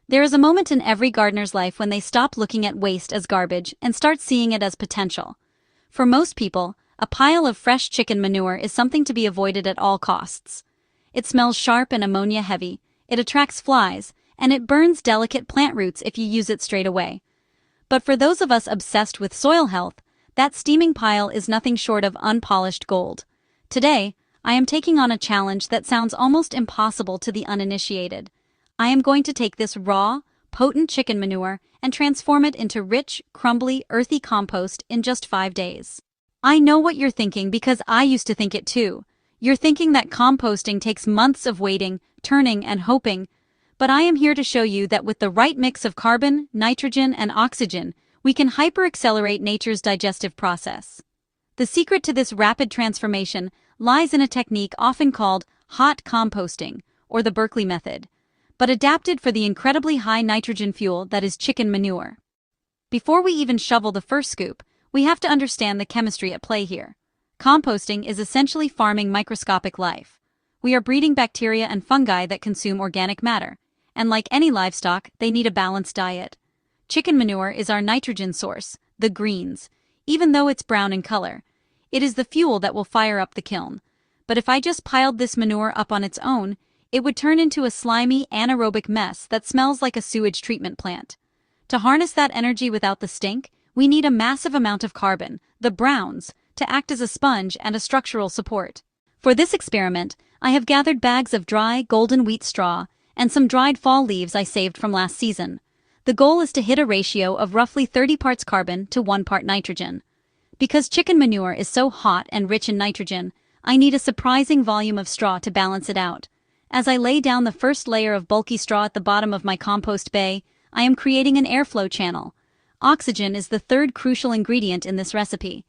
There is a moment in every gardener's life when they stop looking at waste as garbage and start seeing it as potential. For most people, a pile of fresh chicken manure is something to be avoided at all costs. It smells sharp and ammonia-heavy, it attracts flies, and it burns delicate plant roots if you use it straight away. But for those of us obsessed with soil health, that steaming pile is nothing short of unpolished gold. Today, I am taking on a challenge that sounds almost impossible to the uninitiated. I am going to take this raw, potent chicken manure and transform it into rich, crumbly, earthy compost in just 5 days. I know what you're thinking because I used to think it too. You're thinking that composting takes months of waiting, turning, and hoping, but I am here to show you that with the right mix of carbon, nitrogen, and oxygen, we can hyper-accelerate nature's digestive process. The secret to this rapid transformation lies in a technique often called hot composting, or the Berkeley Method, but adapted for the incredibly high nitrogen fuel that is chicken manure. Before we even shovel the first scoop, we have to understand the chemistry at play here. Composting is essentially farming microscopic life. We are breeding bacteria and fungi that consume organic matter, and like any livestock, they need a balanced diet. Chicken manure is our nitrogen source, the greens. Even though it's brown in color, it is the fuel that will fire up the kiln. But if I just piled this manure up on its own, it would turn into a slimy, anaerobic mess that smells like a sewage treatment plant. To harness that energy without the stink, we need a massive amount of carbon, the browns, to act as a sponge and a structural support. For this experiment, I have gathered bags of dry, golden wheat straw and some dried fall leaves I saved from last season. The goal is to hit a ratio of roughly 30 parts carbon to 1 part nitrogen. Because chicken manure is so hot and rich in nitrogen, I need a surprising volume of straw to balance it out. As I lay down the first layer of bulky straw at the bottom of my compost bay, I am creating an airflow channel. Oxygen is the third crucial ingredient in this recipe.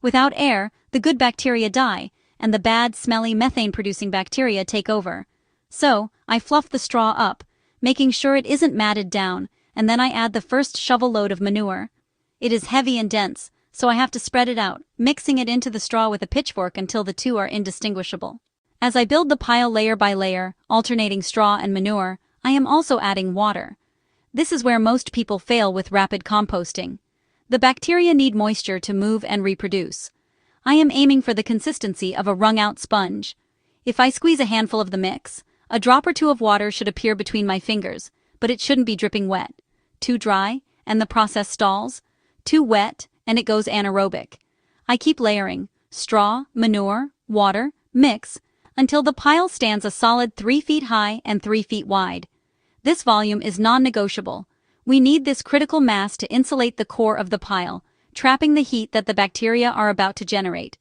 Without air, the good bacteria die, and the bad, smelly methane-producing bacteria take over. So, I fluff the straw up, making sure it isn't matted down, and then I add the first shovel load of manure. It is heavy and dense, so I have to spread it out, mixing it into the straw with a pitchfork until the two are indistinguishable. As I build the pile layer by layer, alternating straw and manure, I am also adding water. This is where most people fail with rapid composting. The bacteria need moisture to move and reproduce. I am aiming for the consistency of a wrung-out sponge. If I squeeze a handful of the mix, a drop or two of water should appear between my fingers, but it shouldn't be dripping wet. Too dry, and the process stalls. Too wet, and it goes anaerobic. I keep layering, straw, manure, water, mix, until the pile stands a solid 3 feet high and 3 feet wide. This volume is non-negotiable. We need this critical mass to insulate the core of the pile, trapping the heat that the bacteria are about to generate.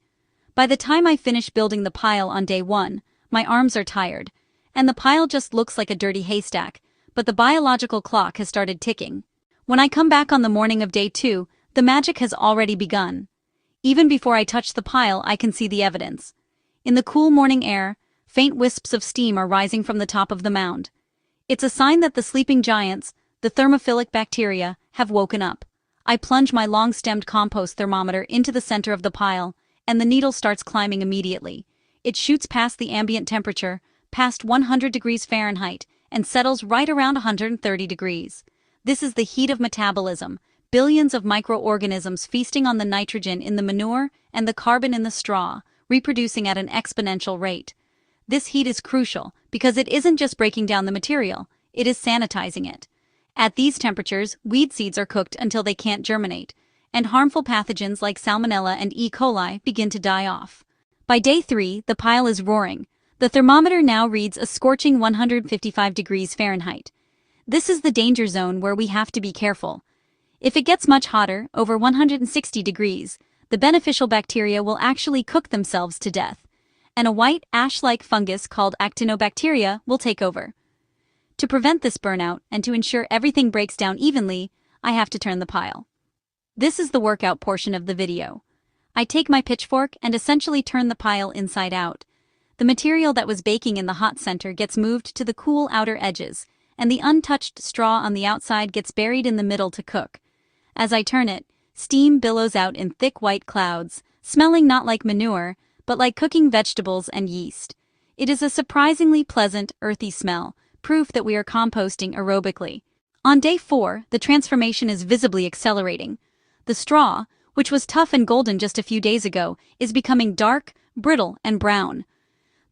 By the time I finish building the pile on day 1, my arms are tired, and the pile just looks like a dirty haystack, but the biological clock has started ticking. When I come back on the morning of day 2, the magic has already begun. Even before I touch the pile, I can see the evidence. In the cool morning air, faint wisps of steam are rising from the top of the mound. It's a sign that the sleeping giants, the thermophilic bacteria, have woken up. I plunge my long-stemmed compost thermometer into the center of the pile, and the needle starts climbing immediately. It shoots past the ambient temperature, past 100 degrees Fahrenheit, and settles right around 130 degrees. This is the heat of metabolism, billions of microorganisms feasting on the nitrogen in the manure and the carbon in the straw, reproducing at an exponential rate. This heat is crucial because it isn't just breaking down the material, it is sanitizing it. At these temperatures, weed seeds are cooked until they can't germinate, and harmful pathogens like Salmonella and E. coli begin to die off. By day 3, the pile is roaring. The thermometer now reads a scorching 155 degrees Fahrenheit. This is the danger zone where we have to be careful. If it gets much hotter, over 160 degrees, the beneficial bacteria will actually cook themselves to death, and a white, ash-like fungus called actinobacteria will take over. To prevent this burnout and to ensure everything breaks down evenly, I have to turn the pile. This is the workout portion of the video. I take my pitchfork and essentially turn the pile inside out. The material that was baking in the hot center gets moved to the cool outer edges, and the untouched straw on the outside gets buried in the middle to cook. As I turn it, steam billows out in thick white clouds, smelling not like manure, but like cooking vegetables and yeast. It is a surprisingly pleasant, earthy smell, proof that we are composting aerobically. On day 4, the transformation is visibly accelerating. The straw, which was tough and golden just a few days ago, is becoming dark, brittle, and brown.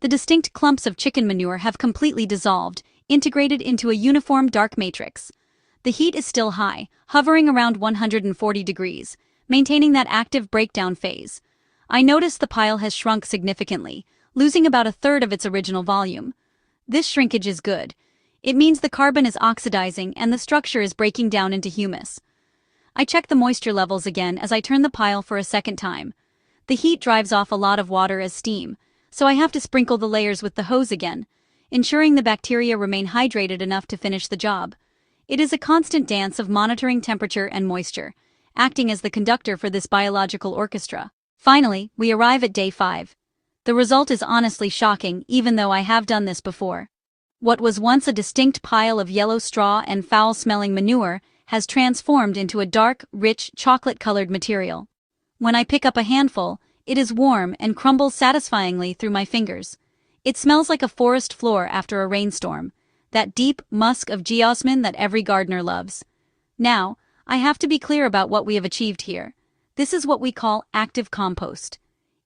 The distinct clumps of chicken manure have completely dissolved, integrated into a uniform dark matrix. The heat is still high, hovering around 140 degrees, maintaining that active breakdown phase. I notice the pile has shrunk significantly, losing about a third of its original volume. This shrinkage is good. It means the carbon is oxidizing and the structure is breaking down into humus. I check the moisture levels again as I turn the pile for a second time. The heat drives off a lot of water as steam, so I have to sprinkle the layers with the hose again, ensuring the bacteria remain hydrated enough to finish the job. It is a constant dance of monitoring temperature and moisture, acting as the conductor for this biological orchestra. Finally, we arrive at day 5. The result is honestly shocking, even though I have done this before. What was once a distinct pile of yellow straw and foul-smelling manure has transformed into a dark, rich, chocolate-colored material. When I pick up a handful, it is warm and crumbles satisfyingly through my fingers. It smells like a forest floor after a rainstorm, that deep musk of geosmin that every gardener loves. Now, I have to be clear about what we have achieved here. This is what we call active compost.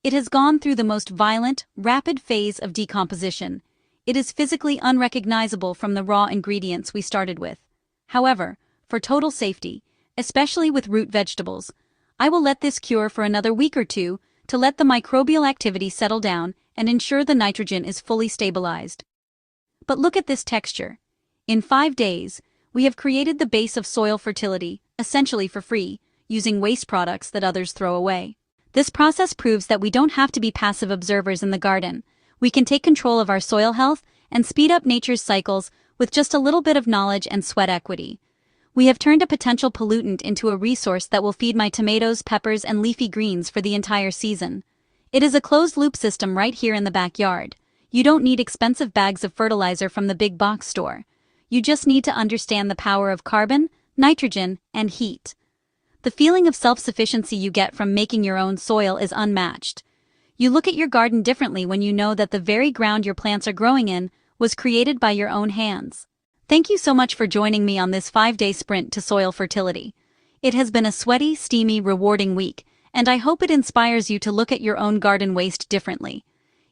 It has gone through the most violent, rapid phase of decomposition. It is physically unrecognizable from the raw ingredients we started with. However, for total safety, especially with root vegetables, I will let this cure for another week or two to let the microbial activity settle down and ensure the nitrogen is fully stabilized. But look at this texture. In 5 days, we have created the base of soil fertility, essentially for free, using waste products that others throw away. This process proves that we don't have to be passive observers in the garden. We can take control of our soil health and speed up nature's cycles with just a little bit of knowledge and sweat equity. We have turned a potential pollutant into a resource that will feed my tomatoes, peppers, and leafy greens for the entire season. It is a closed-loop system right here in the backyard. You don't need expensive bags of fertilizer from the big box store. You just need to understand the power of carbon, nitrogen, and heat. The feeling of self-sufficiency you get from making your own soil is unmatched. You look at your garden differently when you know that the very ground your plants are growing in was created by your own hands. Thank you so much for joining me on this 5-day sprint to soil fertility. It has been a sweaty, steamy, rewarding week, and I hope it inspires you to look at your own garden waste differently.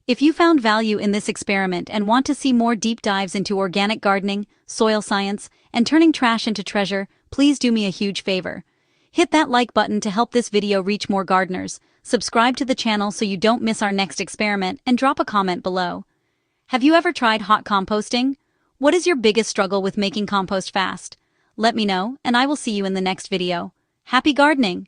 If you found value in this experiment and want to see more deep dives into organic gardening, soil science, and turning trash into treasure, please do me a huge favor. Hit that like button to help this video reach more gardeners, subscribe to the channel so you don't miss our next experiment, and drop a comment below. Have you ever tried hot composting? What is your biggest struggle with making compost fast? Let me know, and I will see you in the next video. Happy gardening!